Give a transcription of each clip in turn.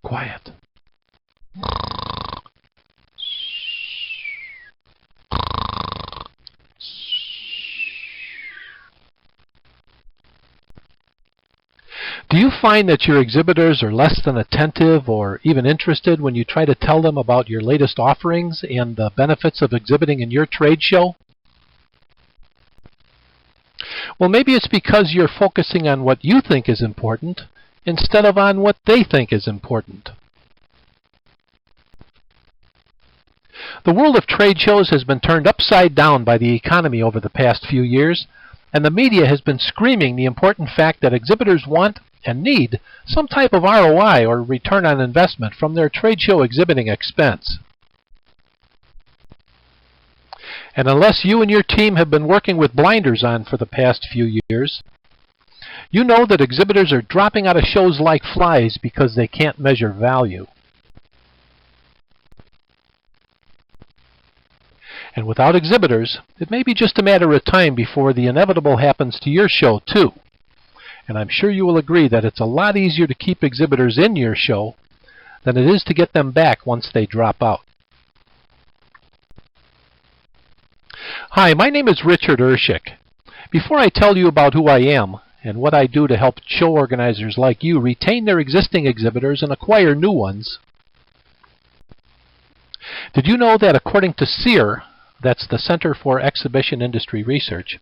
quiet. Do you find that your exhibitors are less than attentive or even interested when you try to tell them about your latest offerings and the benefits of exhibiting in your trade show? Well, maybe it's because you're focusing on what you think is important instead of on what they think is important. The world of trade shows has been turned upside down by the economy over the past few years, and the media has been screaming the important fact that exhibitors want and need some type of ROI or return on investment from their trade show exhibiting expense. And unless you and your team have been working with blinders on for the past few years, you know that exhibitors are dropping out of shows like flies because they can't measure value. And without exhibitors, it may be just a matter of time before the inevitable happens to your show too. And I'm sure you will agree that it's a lot easier to keep exhibitors in your show than it is to get them back once they drop out. Hi, my name is Richard Urshik. Before I tell you about who I am and what I do to help show organizers like you retain their existing exhibitors and acquire new ones, did you know that according to CEIR, that's the Center for Exhibition Industry Research,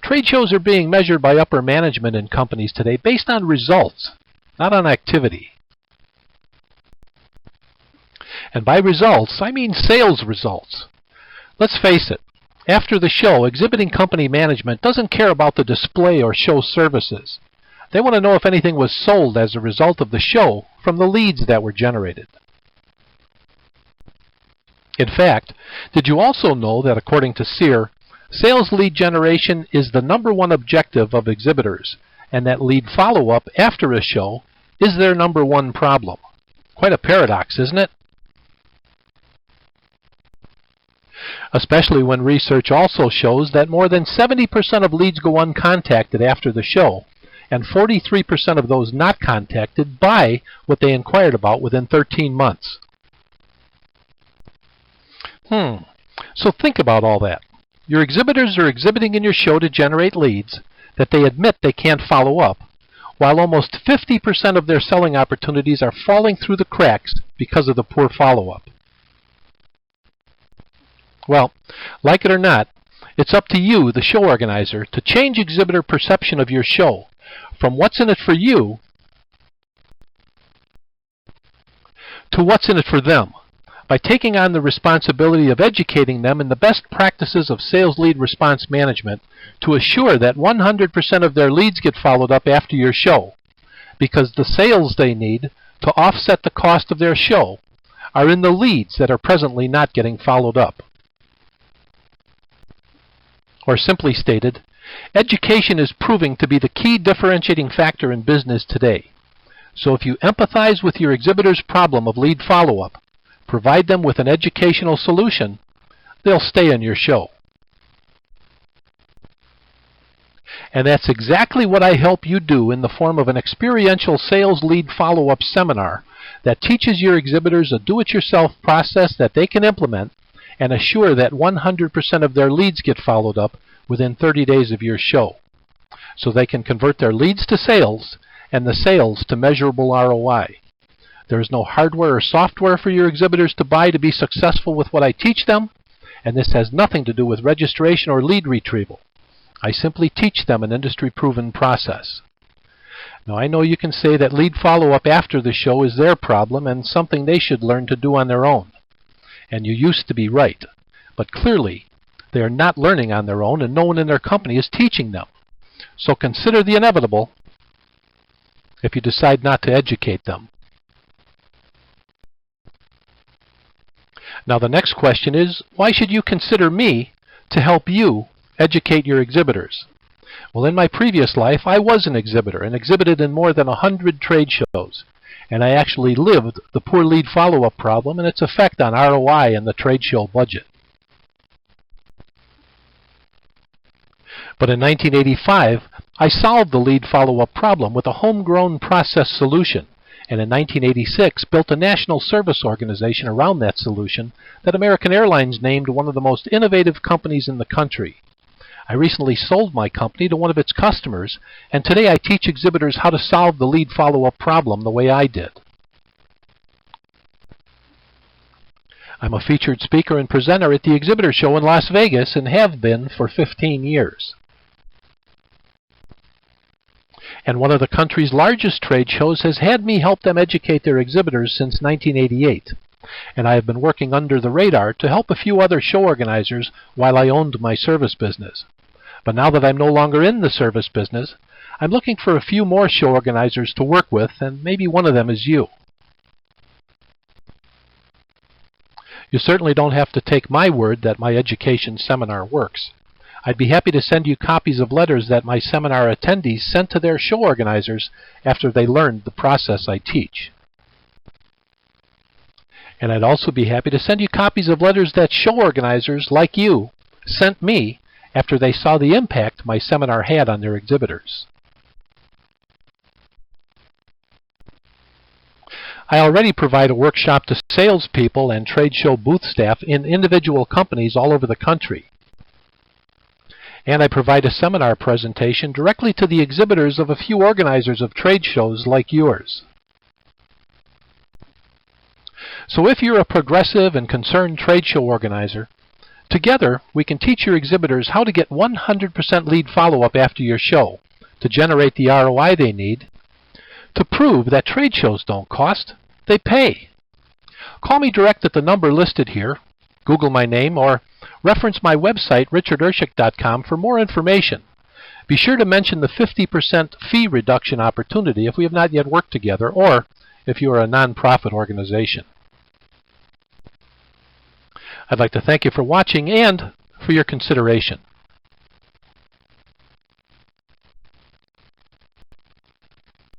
trade shows are being measured by upper management in companies today based on results, not on activity. And by results, I mean sales results. Let's face it, after the show, exhibiting company management doesn't care about the display or show services. They want to know if anything was sold as a result of the show from the leads that were generated. In fact, did you also know that according to CEIR, sales lead generation is the #1 objective of exhibitors, and that lead follow-up after a show is their #1 problem? Quite a paradox, isn't it? Especially when research also shows that more than 70% of leads go uncontacted after the show, and 43% of those not contacted buy what they inquired about within 13 months. So think about all that. Your exhibitors are exhibiting in your show to generate leads that they admit they can't follow up, while almost 50% of their selling opportunities are falling through the cracks because of the poor follow-up. Well, like it or not, it's up to you, the show organizer, to change exhibitor perception of your show from what's in it for you to what's in it for them, by taking on the responsibility of educating them in the best practices of sales lead response management to assure that 100% of their leads get followed up after your show, because the sales they need to offset the cost of their show are in the leads that are presently not getting followed up. Or simply stated, education is proving to be the key differentiating factor in business today. So if you empathize with your exhibitor's problem of lead follow-up, provide them with an educational solution, they'll stay on your show. And that's exactly what I help you do in the form of an experiential sales lead follow-up seminar that teaches your exhibitors a do-it-yourself process that they can implement and assure that 100% of their leads get followed up within 30 days of your show, so they can convert their leads to sales and the sales to measurable ROI. There is no hardware or software for your exhibitors to buy to be successful with what I teach them, and this has nothing to do with registration or lead retrieval. I simply teach them an industry-proven process. Now, I know you can say that lead follow-up after the show is their problem and something they should learn to do on their own. And you used to be right. But clearly, they are not learning on their own, and no one in their company is teaching them. So consider the inevitable if you decide not to educate them. Now, the next question is, why should you consider me to help you educate your exhibitors? Well, in my previous life, I was an exhibitor and exhibited in more than 100 trade shows. And I actually lived the poor lead follow-up problem and its effect on ROI and the trade show budget. But in 1985, I solved the lead follow-up problem with a homegrown process solution and in 1986 built a national service organization around that solution that American Airlines named one of the most innovative companies in the country. I recently sold my company to one of its customers, and today I teach exhibitors how to solve the lead follow-up problem the way I did. I'm a featured speaker and presenter at the Exhibitor Show in Las Vegas and have been for 15 years. And one of the country's largest trade shows has had me help them educate their exhibitors since 1988. And I have been working under the radar to help a few other show organizers while I owned my service business. But now that I'm no longer in the service business, I'm looking for a few more show organizers to work with, and maybe one of them is you. You certainly don't have to take my word that my education seminar works. I'd be happy to send you copies of letters that my seminar attendees sent to their show organizers after they learned the process I teach. And I'd also be happy to send you copies of letters that show organizers, like you, sent me after they saw the impact my seminar had on their exhibitors. I already provide a workshop to salespeople and trade show booth staff in individual companies all over the country. And I provide a seminar presentation directly to the exhibitors of a few organizers of trade shows like yours. So if you're a progressive and concerned trade show organizer, together we can teach your exhibitors how to get 100% lead follow-up after your show to generate the ROI they need, to prove that trade shows don't cost, they pay. Call me direct at the number listed here, Google my name, or reference my website, richardershik.com, for more information. Be sure to mention the 50% fee reduction opportunity if we have not yet worked together, or if you are a nonprofit organization. I'd like to thank you for watching and for your consideration.